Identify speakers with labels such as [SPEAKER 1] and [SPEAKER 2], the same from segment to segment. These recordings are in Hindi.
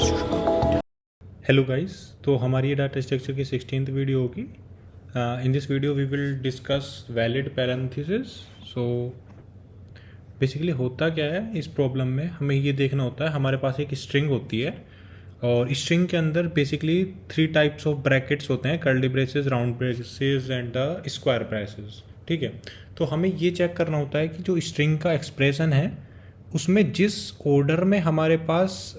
[SPEAKER 1] हेलो गाइस, तो हमारी ये डाटा स्ट्रक्चर की 16th वीडियो होगी। In this video we will discuss valid parenthesis. So basically होता क्या है इस प्रॉब्लम में, हमें ये देखना होता है हमारे पास एक स्ट्रिंग होती है और स्ट्रिंग के अंदर बेसिकली 3 टाइप्स ऑफ ब्रैकेट्स होते हैं, curly braces, round braces and the square braces. ठीक है, तो हमें ये चेक करना होता है कि जो स्ट्रिंग का एक्सप्रेशन है उसमें जिस ऑर्डर में हमारे पास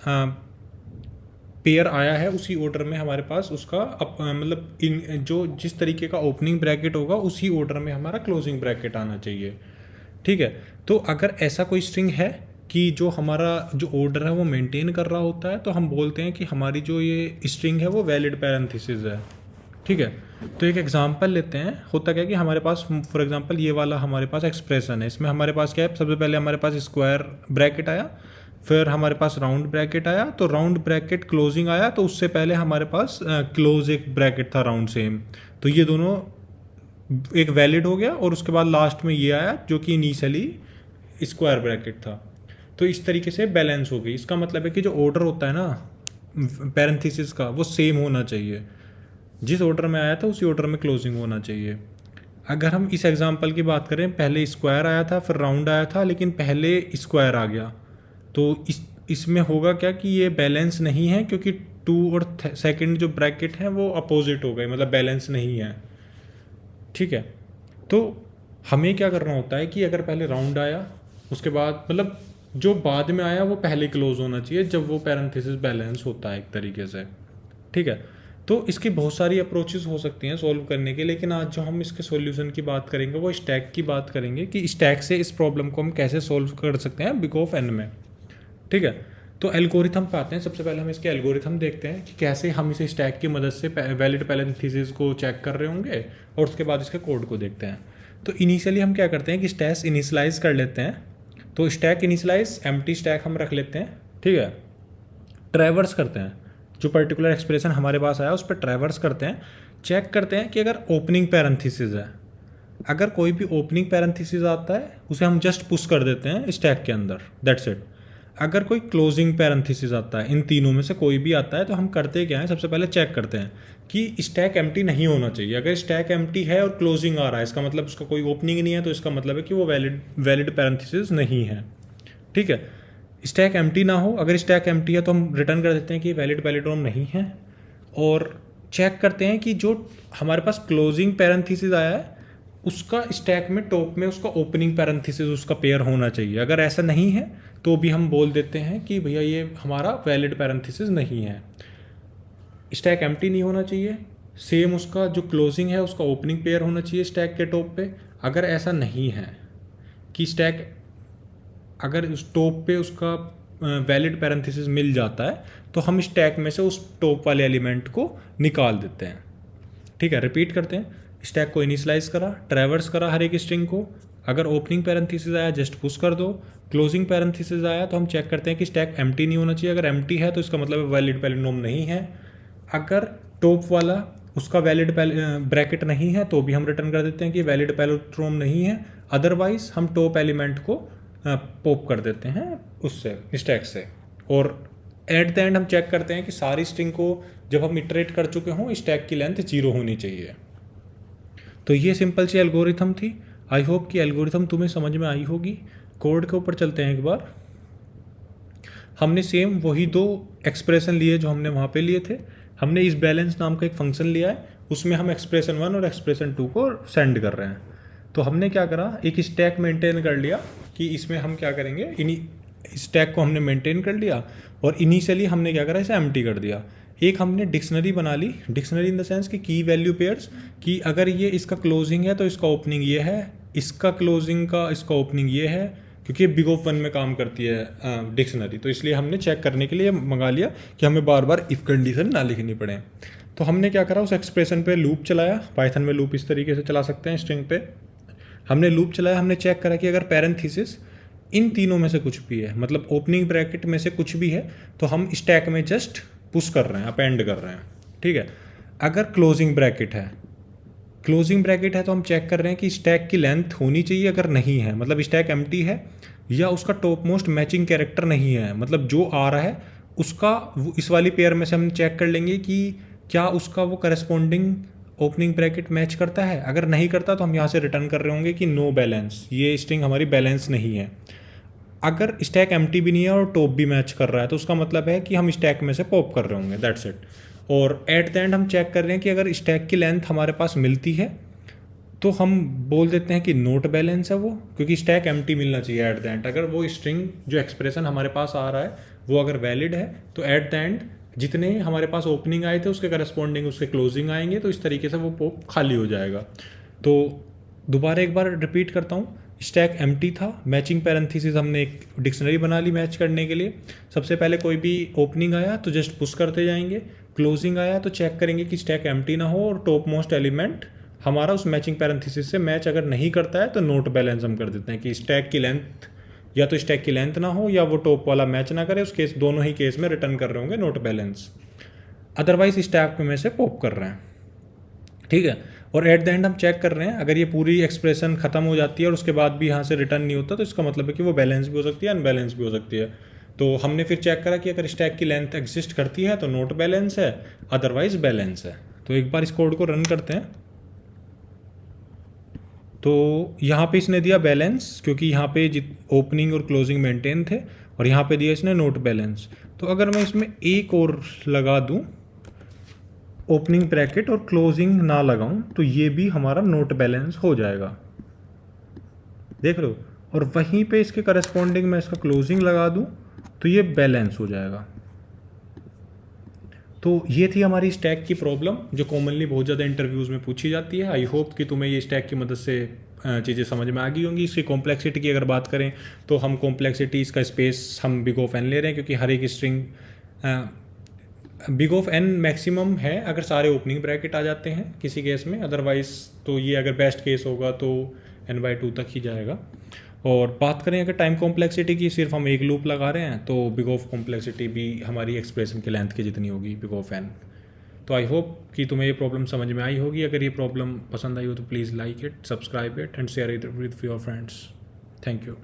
[SPEAKER 1] पेयर आया है उसी ऑर्डर में हमारे पास उसका मतलब इन जो जिस तरीके का ओपनिंग ब्रैकेट होगा उसी ऑर्डर में हमारा क्लोजिंग ब्रैकेट आना चाहिए। ठीक है, तो अगर ऐसा कोई स्ट्रिंग है कि जो हमारा जो ऑर्डर है वो मेंटेन कर रहा होता है तो हम बोलते हैं कि हमारी जो ये स्ट्रिंग है वो वैलिड पैरेंथेसिस है। ठीक है, तो एक एग्जांपल लेते हैं। होता क्या है कि हमारे पास फॉर एग्जांपल ये वाला हमारे पास एक्सप्रेशन है, इसमें हमारे पास क्या है, सबसे पहले हमारे पास स्क्वायर ब्रैकेट आया, फिर हमारे पास राउंड ब्रैकेट आया, तो राउंड ब्रैकेट क्लोजिंग आया, तो उससे पहले हमारे पास क्लोज एक ब्रैकेट था राउंड सेम, तो ये दोनों एक वैलिड हो गया और उसके बाद लास्ट में ये आया जो कि इनिशियली स्क्वायर ब्रैकेट था। तो इस तरीके से बैलेंस हो गई। इसका मतलब है कि जो ऑर्डर होता है ना पैरेंथेसिस का वो सेम होना चाहिए, जिस ऑर्डर में आया था उसी ऑर्डर में क्लोजिंग होना चाहिए। अगर हम इस एग्जांपल की बात करें, पहले स्क्वायर आया था फिर राउंड आया था, लेकिन पहले स्क्वायर आ गया, तो इसमें होगा क्या कि ये बैलेंस नहीं है, क्योंकि 2 और सेकंड जो ब्रैकेट हैं वो अपोजिट हो गए, मतलब बैलेंस नहीं है। ठीक है, तो हमें क्या करना होता है कि अगर पहले राउंड आया उसके बाद मतलब जो बाद में आया वो पहले क्लोज होना चाहिए जब वो पैरेंथेसिस बैलेंस होता है एक तरीके से। ठीक है, तो इसकी बहुत सारी अप्रोचेस हो सकती हैं सॉल्व करने के, लेकिन आज जो हम इसके सॉल्यूशन की बात करेंगे वो स्टैक की बात करेंगे कि स्टैक से इस प्रॉब्लम को हम कैसे सॉल्व कर सकते हैं बिग ऑफ एन में। ठीक है, तो एल्गोरिथम पे आते हैं। सबसे पहले हम इसके एल्गोरिथम देखते हैं कि कैसे हम इसे स्टैक की मदद से वैलिड पैरेंथेसिस को चेक कर रहे होंगे, और उसके बाद इसके कोड को देखते हैं। तो इनिशियली हम क्या करते हैं कि स्टैक इनिशलाइज कर लेते हैं। तो स्टैक इनिशलाइज एम्प्टी स्टैक हम रख लेते हैं। ठीक है, ट्रैवर्स करते हैं, जो पर्टिकुलर एक्सप्रेशन हमारे पास आया उस पर ट्रैवर्स करते हैं, चेक करते हैं कि अगर ओपनिंग पैरेंथेसिस है, अगर कोई भी ओपनिंग पैरेंथेसिस आता है उसे हम जस्ट पुश कर देते हैं स्टैक के अंदर, दैट्स इट। अगर कोई क्लोजिंग पैरेंथेसिस आता है, इन तीनों में से कोई भी आता है, तो हम करते क्या है, सबसे पहले चेक करते हैं कि स्टैक एम्प्टी नहीं होना चाहिए। अगर स्टैक एम्प्टी है और क्लोजिंग आ रहा है, इसका मतलब उसका कोई ओपनिंग नहीं है, तो इसका मतलब है कि वो वैलिड पैरेंथेसिस नहीं है। ठीक है, स्टैक एम्प्टी ना हो, अगर स्टैक एम्प्टी है तो हम रिटर्न कर देते हैं कि वैलिड पैलिड्रोम नहीं है, और चेक करते हैं कि जो हमारे पास क्लोजिंग पैरेंथेसिस आया है उसका स्टैक में टॉप में उसका ओपनिंग पैरेंथेसिस उसका पेयर होना चाहिए। अगर ऐसा नहीं है तो भी हम बोल देते हैं कि भैया ये हमारा वैलिड पैरेंथेसिस नहीं है। स्टैक एम्प्टी नहीं होना चाहिए, सेम उसका जो क्लोजिंग है उसका ओपनिंग पेयर होना चाहिए स्टैक के टॉप पे। अगर ऐसा नहीं है कि स्टैक अगर उस टॉप पे उसका वैलिड पैरेंथेसिस मिल जाता है तो हम स्टैक में से उस टॉप वाले एलिमेंट को निकाल देते हैं। ठीक है, रिपीट करते हैं। स्टैक को इनिशलाइज करा, ट्रैवर्स करा हर एक स्ट्रिंग को, अगर ओपनिंग पैरेंथेसिस आया जस्ट पुश कर दो, क्लोजिंग पैरेंथेसिस आया तो हम चेक करते हैं कि स्टैक एम्प्टी नहीं होना चाहिए, अगर एम्प्टी है तो इसका मतलब वैलिड पैलिंड्रोम नहीं है। अगर टॉप वाला उसका वैलिड ब्रैकेट नहीं है तो भी हम रिटर्न कर देते हैं कि वैलिड पैलिंड्रोम नहीं है, अदरवाइज हम टॉप एलिमेंट को पॉप कर देते हैं उससे स्टैक से। और एट द एंड हम चेक करते हैं कि सारी स्ट्रिंग को जब हम इटरेट कर चुके हों स्टैक की लेंथ 0 होनी चाहिए। तो ये सिंपल सी एल्गोरिथम थी। आई होप कि एल्गोरिथम तुम्हें समझ में आई होगी। कोड के ऊपर चलते हैं एक बार। हमने सेम वही 2 एक्सप्रेशन लिए जो हमने वहाँ पे लिए थे। हमने इस बैलेंस नाम का एक फंक्शन लिया है, उसमें हम एक्सप्रेशन 1 और एक्सप्रेशन 2 को सेंड कर रहे हैं। तो हमने क्या करा, एक स्टैक मेंटेन कर लिया कि इसमें हम क्या करेंगे, स्टैक को हमने मेंटेन कर लिया और इनिशियली हमने क्या करा, इसे एम्प्टी कर दिया। एक हमने डिक्शनरी बना ली, डिक्शनरी इन द सेंस कि की वैल्यू पेयर्स, कि अगर ये इसका क्लोजिंग है तो इसका ओपनिंग ये है, इसका क्लोजिंग का इसका ओपनिंग ये है, क्योंकि बिग ऑफ 1 में काम करती है डिक्शनरी, तो इसलिए हमने चेक करने के लिए मंगा लिया कि हमें बार बार इफ़ कंडीशन ना लिखनी पड़े। तो हमने क्या करा, उस एक्सप्रेशन पे लूप चलाया। पाइथन में लूप इस तरीके से चला सकते हैं, स्ट्रिंग पे हमने लूप चलाया। हमने चेक करा कि अगर पैरेंथेसिस इन तीनों में से कुछ भी है, मतलब ओपनिंग ब्रैकेट में से कुछ भी है, तो हम स्टैक में जस्ट पुश कर रहे हैं, अपेंड कर रहे हैं। ठीक है, अगर क्लोजिंग ब्रैकेट है, क्लोजिंग ब्रैकेट है तो हम चेक कर रहे हैं कि स्टैक की लेंथ होनी चाहिए। अगर नहीं है, मतलब स्टैक एम्प्टी है या उसका टॉप मोस्ट मैचिंग कैरेक्टर नहीं है, मतलब जो आ रहा है उसका इस वाली पेयर में से हम चेक कर लेंगे कि क्या उसका वो करस्पॉन्डिंग ओपनिंग ब्रैकेट मैच करता है। अगर नहीं करता तो हम यहाँ से रिटर्न कर रहे होंगे कि नो बैलेंस, ये स्ट्रिंग हमारी बैलेंस नहीं है। अगर स्टैक एम्प्टी भी नहीं है और टॉप भी मैच कर रहा है तो उसका मतलब है कि हम स्टैक में से पॉप कर रहे होंगे, दैट्स इट। और एट द एंड हम चेक कर रहे हैं कि अगर स्टैक की लेंथ हमारे पास मिलती है तो हम बोल देते हैं कि नोट बैलेंस है वो, क्योंकि स्टैक एम्प्टी मिलना चाहिए एट द एंड। अगर वो स्ट्रिंग जो एक्सप्रेशन हमारे पास आ रहा है वो अगर वैलिड है तो एट द एंड जितने हमारे पास ओपनिंग आए थे उसके करस्पॉन्डिंग उसके क्लोजिंग आएंगे, तो इस तरीके से वो पॉप खाली हो जाएगा। तो दोबारा एक बार रिपीट करता हूँ, स्टैक एम्प्टी था, मैचिंग पैरेंथेसिस हमने एक डिक्शनरी बना ली मैच करने के लिए। सबसे पहले कोई भी ओपनिंग आया तो जस्ट पुश करते जाएंगे, क्लोजिंग आया तो चेक करेंगे कि स्टैक एम्प्टी ना हो और टॉप मोस्ट एलिमेंट हमारा उस मैचिंग पैरेंथेसिस से मैच अगर नहीं करता है तो नोट बैलेंस हम कर देते हैं कि स्टैक की लेंथ या तो स्टैक की लेंथ ना हो या वो टॉप वाला मैच ना करे, उस केस दोनों ही केस में रिटर्न कर रहे होंगे नोट बैलेंस। अदरवाइज स्टैक में से पॉप कर रहे हैं, ठीक है। और एट द एंड हम चेक कर रहे हैं अगर ये पूरी एक्सप्रेशन खत्म हो जाती है और उसके बाद भी यहाँ से रिटर्न नहीं होता तो इसका मतलब है कि वो बैलेंस भी हो सकती है अनबैलेंस भी हो सकती है। तो हमने फिर चेक करा कि अगर स्टैक की लेंथ एग्जिस्ट करती है तो नोट बैलेंस है, अदरवाइज बैलेंस है। तो एक बार इस कोड को रन करते हैं। तो यहाँ पे इसने दिया बैलेंस क्योंकि यहाँ पे ओपनिंग और क्लोजिंग मेंटेन थे, और यहाँ पे दिया इसने नोट बैलेंस। तो अगर मैं इसमें एक और लगा दूँ ओपनिंग ब्रैकेट और क्लोजिंग ना लगाऊं तो ये भी हमारा नोट बैलेंस हो जाएगा, देख लो। और वहीं पे इसके करस्पॉन्डिंग मैं इसका क्लोजिंग लगा दूं तो ये बैलेंस हो जाएगा। तो ये थी हमारी स्टैक की प्रॉब्लम जो कॉमनली बहुत ज़्यादा इंटरव्यूज़ में पूछी जाती है। आई होप कि तुम्हें ये स्टैक की मदद से चीज़ें समझ में आ गई होंगी। इसकी कॉम्प्लेक्सिटी की अगर बात करें तो हम कॉम्प्लेक्सिटी इसका स्पेस हम बिग ऑफ एन ले रहे हैं क्योंकि हर एक string big of n maximum है अगर सारे ओपनिंग ब्रैकेट आ जाते हैं किसी केस में, अदरवाइज तो ये अगर बेस्ट केस होगा तो n/2 तक ही जाएगा। और बात करें अगर टाइम कॉम्प्लेक्सिटी की, सिर्फ हम एक लूप लगा रहे हैं तो बिग ऑफ कॉम्प्लेक्सिटी भी हमारी एक्सप्रेशन के लेंथ की जितनी होगी बिग ऑफ एन। तो आई होप कि तुम्हें ये प्रॉब्लम समझ में आई होगी। अगर ये प्रॉब्लम पसंद आई हो तो please like it, subscribe it and share it with your friends. Thank you.